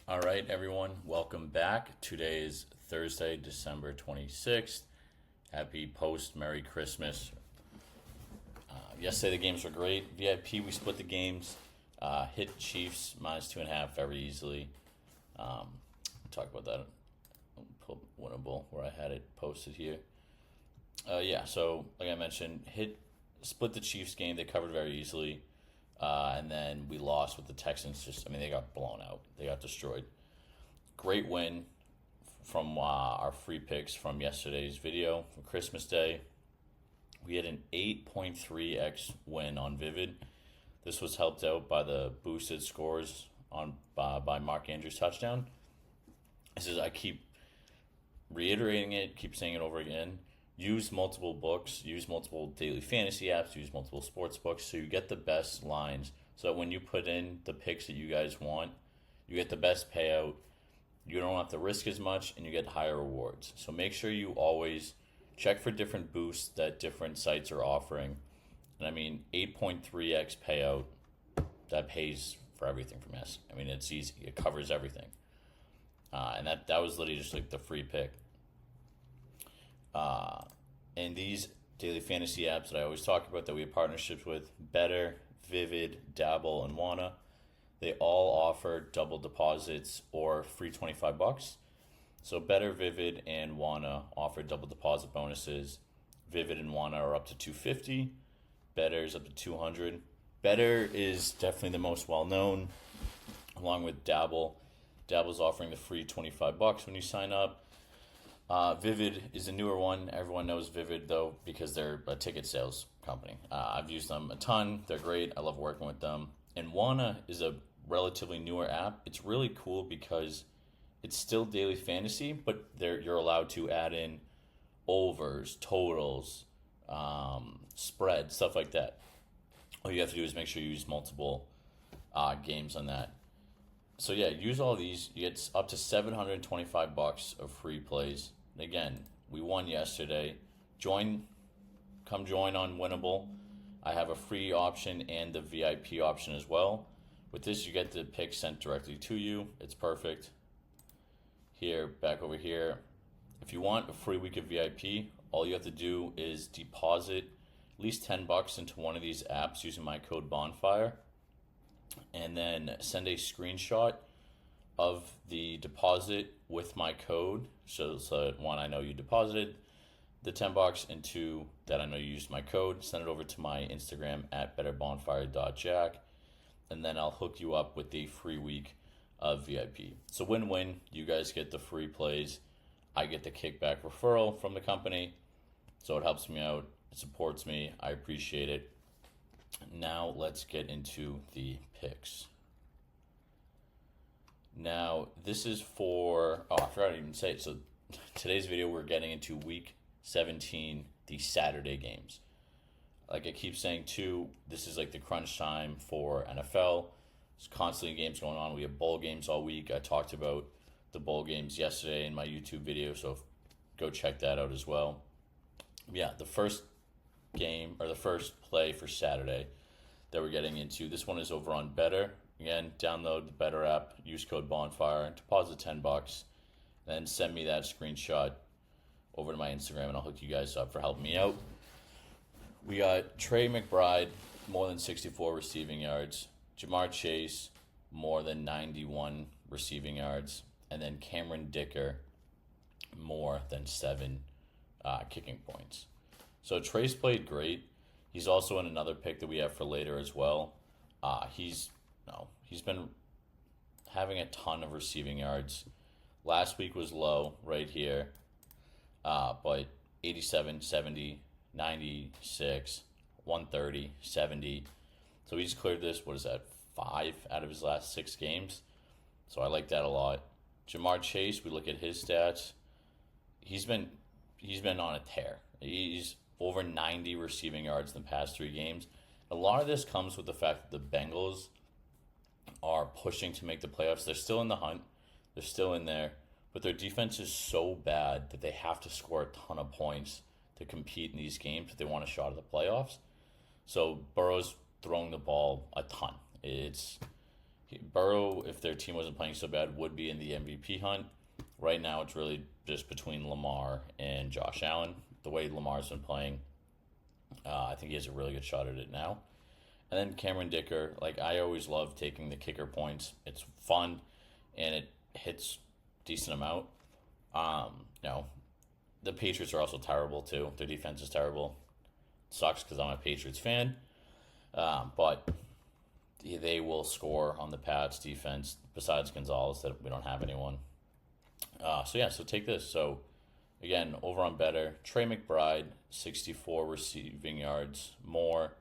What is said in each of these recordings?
All right, everyone, welcome back. Today is Thursday, December 26th. Happy post Merry Christmas. Yesterday the games were great. VIP, we split the games. Hit Chiefs -2.5 very easily. Talk about that. Pull winnable where I had it posted here. So like I mentioned, split the Chiefs game. They covered very easily. And then we lost with the Texans. They got blown out. They got destroyed. Great win from our free picks from yesterday's video from Christmas Day. We had an 8.3x win on Vivid. This was helped out by the boosted scores by Mark Andrews' touchdown. I keep reiterating it, keep saying it over again. Use multiple books, use multiple daily fantasy apps, use multiple sports books so you get the best lines. So that when you put in the picks that you guys want, you get the best payout. You don't have to risk as much and you get higher rewards. So make sure you always check for different boosts that different sites are offering. And 8.3x payout, that pays for everything from us. It's easy. It covers everything. And that was literally just like the free pick. And these daily fantasy apps that I always talk about that we have partnerships with, Betr, Vivid, Dabble, and Wana, they all offer double deposits or free $25. So Betr, Vivid, and Wana offer double deposit bonuses. Vivid and Wana are up to $250. Betr is up to $200. Betr is definitely the most well known, along with Dabble. Dabble's offering the free $25 when you sign up. Vivid is a newer one. Everyone knows Vivid, though, because they're a ticket sales company. I've used them a ton. They're great. I love working with them. And Wana is a relatively newer app. It's really cool because it's still daily fantasy, but you're allowed to add in overs, totals, spread, stuff like that. All you have to do is make sure you use multiple games on that. So yeah, use all these. You get up to $725 of free plays. Again, we won yesterday. Come join on Winnable. I have a free option and the VIP option as well. With this, you get the pick sent directly to you. It's perfect. Back over here. If you want a free week of VIP, all you have to do is deposit at least $10 into one of these apps using my code Bonfire, and then send a screenshot of the deposit with my code. So one, I know you deposited the $10, and two, that I know you used my code. Send it over to my Instagram at RF-BONFIREJACK, and then I'll hook you up with the free week of VIP. So win-win. You guys get the free plays. I get the kickback referral from the company. So it helps me out. It supports me. I appreciate it. Now let's get into the picks. Now this is for, I forgot to even say it. So today's video we're getting into week 17, the Saturday games. Like I keep saying too, this is like the crunch time for NFL. There's constantly games going on. We have bowl games all week. I talked about the bowl games yesterday in my YouTube video, so go check that out as well. Yeah, the first game or the first play for Saturday that we're getting into, this one is over on Betr. Again, download the Betr app, use code Bonfire, deposit $10, then send me that screenshot over to my Instagram, and I'll hook you guys up for helping me out. We got Trey McBride, more than 64 receiving yards. Jamar Chase, more than 91 receiving yards. And then Cameron Dicker, more than 7 kicking points. So Trey's played great. He's also in another pick that we have for later as well. He's been having a ton of receiving yards. Last week was low right here, but 87, 70, 96, 130, 70. So he's cleared this, 5 out of his last 6 games. So I like that a lot. Jamar Chase, we look at his stats. He's been on a tear. He's over 90 receiving yards in the past 3 games. A lot of this comes with the fact that the Bengals are pushing to make the playoffs. They're still in the hunt. They're still in there. But their defense is so bad that they have to score a ton of points to compete in these games if they want a shot at the playoffs. So Burrow's throwing the ball a ton. Burrow, if their team wasn't playing so bad, would be in the MVP hunt. Right now, it's really just between Lamar and Josh Allen. The way Lamar's been playing, I think he has a really good shot at it now. And then Cameron Dicker, like I always love taking the kicker points. It's fun, and it hits decent amount. You know, the Patriots are also terrible too. Their defense is terrible. Sucks because I'm a Patriots fan, but they will score on the Pats defense. Besides Gonzalez, that we don't have anyone. So take this. So again, over on Betr, Trey McBride, 64 receiving yards more.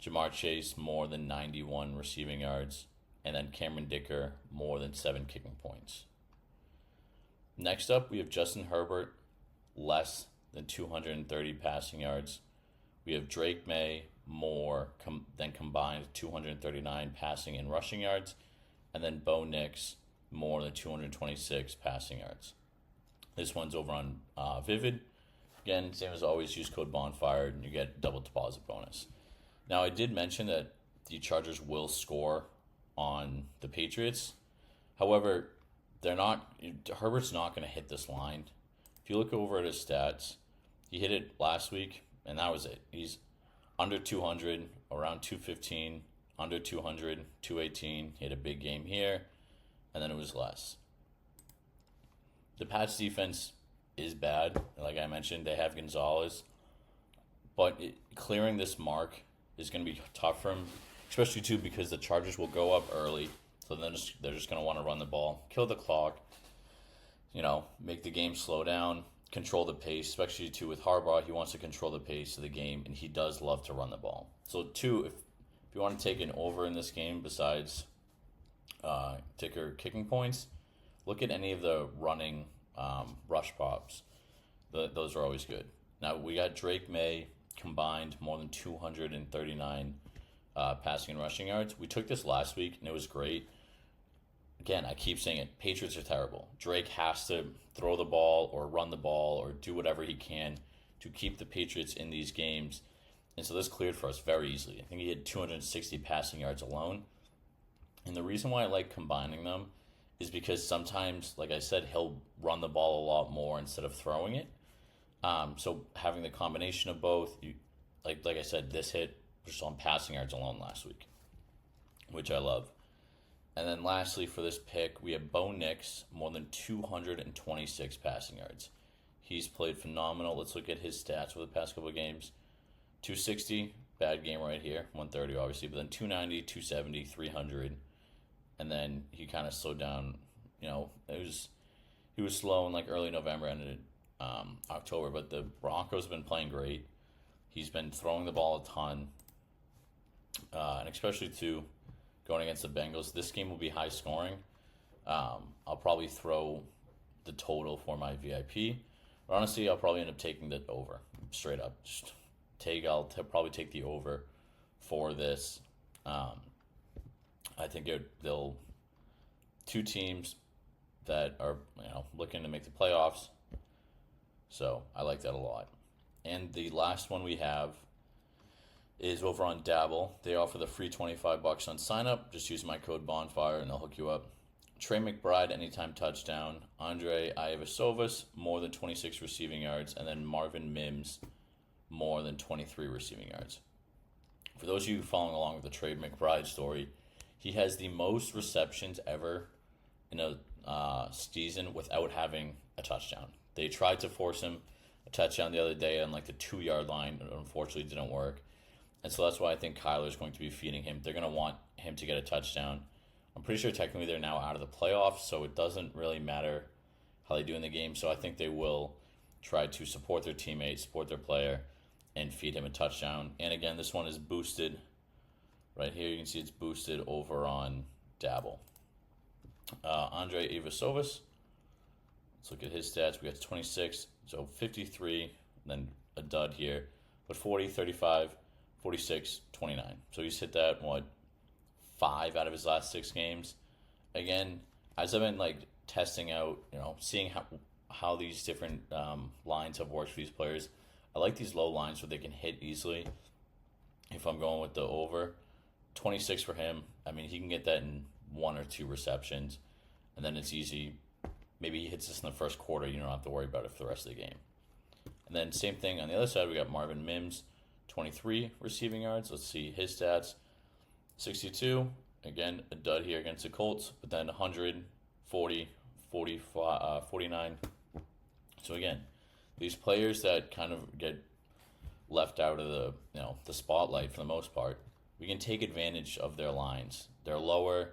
Jamar Chase, more than 91 receiving yards. And then Cameron Dicker, more than 7 kicking points. Next up, we have Justin Herbert, less than 230 passing yards. We have Drake May, more than combined 239 passing and rushing yards. And then Bo Nix, more than 226 passing yards. This one's over on Vivid. Again, same as always, use code Bonfire and you get double deposit bonus. Now, I did mention that the Chargers will score on the Patriots. However, Herbert's not going to hit this line. If you look over at his stats, he hit it last week, and that was it. He's under 200, around 215, under 200, 218. He had a big game here, and then it was less. The Pats defense is bad. Like I mentioned, they have Gonzalez. But clearing this mark is going to be tough for him, especially too because the Chargers will go up early. So then they're just going to want to run the ball, kill the clock, make the game slow down, control the pace, especially too with Harbaugh. He wants to control the pace of the game, and he does love to run the ball. So two, if you want to take an over in this game besides Dicker kicking points, look at any of the running rush props. Those are always good. Now, we got Drake May combined more than 239 passing and rushing yards. We took this last week, and it was great. Again, I keep saying it, Patriots are terrible. Drake has to throw the ball or run the ball or do whatever he can to keep the Patriots in these games. And so this cleared for us very easily. I think he had 260 passing yards alone. And the reason why I like combining them is because sometimes, like I said, he'll run the ball a lot more instead of throwing it. So having the combination of both, like I said, this hit just on passing yards alone last week, which I love. And then lastly for this pick, we have Bo Nix, more than 226 passing yards. He's played phenomenal. Let's look at his stats for the past couple of games. 260, bad game right here. 130 obviously, but then 290, 270, 300. And then he kind of slowed down. He was slow in like early November, ended October, but the Broncos have been playing great. He's been throwing the ball a ton, and especially too going against the Bengals. This game will be high scoring. I'll probably throw the total for my VIP. But honestly, I'll probably end up taking the over straight up. I'll probably take the over for this. I think they'll two teams that are looking to make the playoffs. So I like that a lot. And the last one we have is over on Dabble. They offer the free $25 on sign up. Just use my code Bonfire and they'll hook you up. Trey McBride, anytime touchdown. Andre Iavasovas, more than 26 receiving yards. And then Marvin Mims, more than 23 receiving yards. For those of you following along with the Trey McBride story, he has the most receptions ever in a season without having a touchdown. They tried to force him a touchdown the other day on like the 2-yard line. It unfortunately didn't work. And so that's why I think Kyler's going to be feeding him. They're going to want him to get a touchdown. I'm pretty sure technically they're now out of the playoffs, so it doesn't really matter how they do in the game. So I think they will try to support their teammates, support their player, and feed him a touchdown. And again, this one is boosted. Right here, you can see it's boosted over on Dabble. Andre Iavasovas. Let's look at his stats. We got 26, so 53, then a dud here. But 40, 35, 46, 29. So he's hit that, 5 out of his last 6 games. Again, as I've been testing out, seeing how these different lines have worked for these players, I like these low lines where they can hit easily. If I'm going with the over, 26 for him. I mean, he can get that in 1 or 2 receptions, and then it's easy. Maybe he hits this in the first quarter. You don't have to worry about it for the rest of the game. And then same thing on the other side. We got Marvin Mims, 23 receiving yards. Let's see his stats. 62. Again, a dud here against the Colts, but then 140, 45, 49. So again, these players that kind of get left out of the spotlight for the most part, we can take advantage of their lines. They're lower,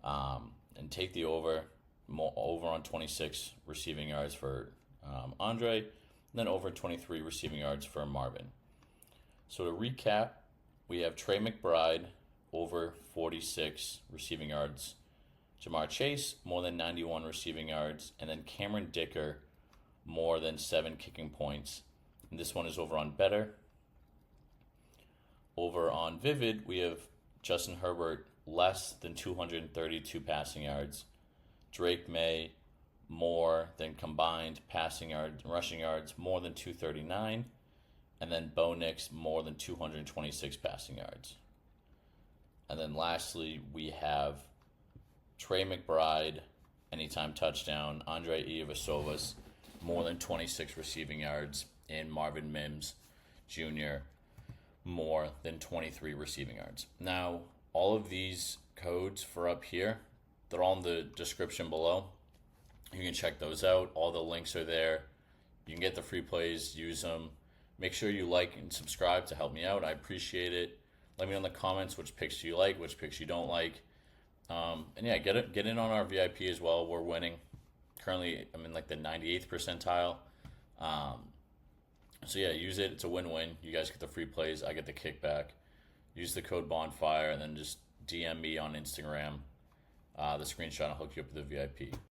and take the over on 26 receiving yards for Andre, and then over 23 receiving yards for Marvin. So to recap, we have Trey McBride over 46 receiving yards, Jamar Chase more than 91 receiving yards, and then Cameron Dicker more than 7 kicking points. And this one is over on Betr. Over on Vivid, we have Justin Herbert less than 232 passing yards, Drake May more than combined passing yards and rushing yards more than 239, and then Bo Nix more than 226 passing yards. And then lastly, we have Trey McBride, anytime touchdown, Andre Iavasovas, more than 26 receiving yards, and Marvin Mims Jr., more than 23 receiving yards. Now, all of these codes for up here, they're all in the description below. You can check those out. All the links are there. You can get the free plays, use them. Make sure you like and subscribe to help me out. I appreciate it. Let me know in the comments which picks you like, which picks you don't like. And yeah, get in on our VIP as well. We're winning. Currently, I'm in like the 98th percentile. So yeah, use it. It's a win-win. You guys get the free plays. I get the kickback. Use the code Bonfire and then just DM me on Instagram. The screenshot will hook you up with the VIP.